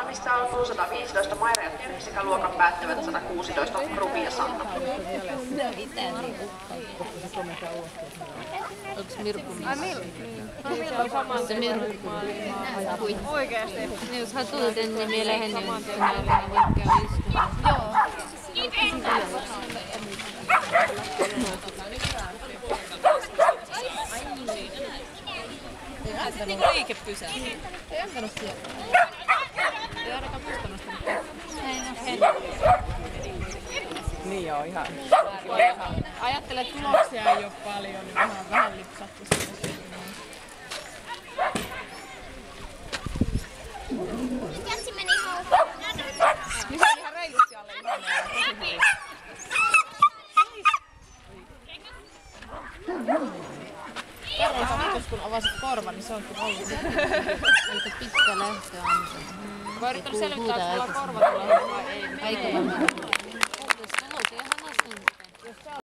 Missä on 115 Maira ja Terhi sekä luokan päättävät 116 Rubi ja Sanna. Onks Mirkku? Ai Mirkku? Se Mirkku. Oikeesti? Niin jos hän tuli tänne, niin lähden niin käy istumaan. Joo. Se niinku liike pysää. Ei antanut siellä. Ei ainakaan musta nostanut. Niin joo, ihan. Ajattele, että tuloksia ei oo paljon, niin vähän lipsattu siitä. Jatsi meni hautaan. Niin se on ihan reilusti alle ihan. Kerran kun avasit korvan, niin se on kyllä ollut. Aika pitkä lähtö on. Mä yritän selvittää, että sulla korva tulee vai ei. Aika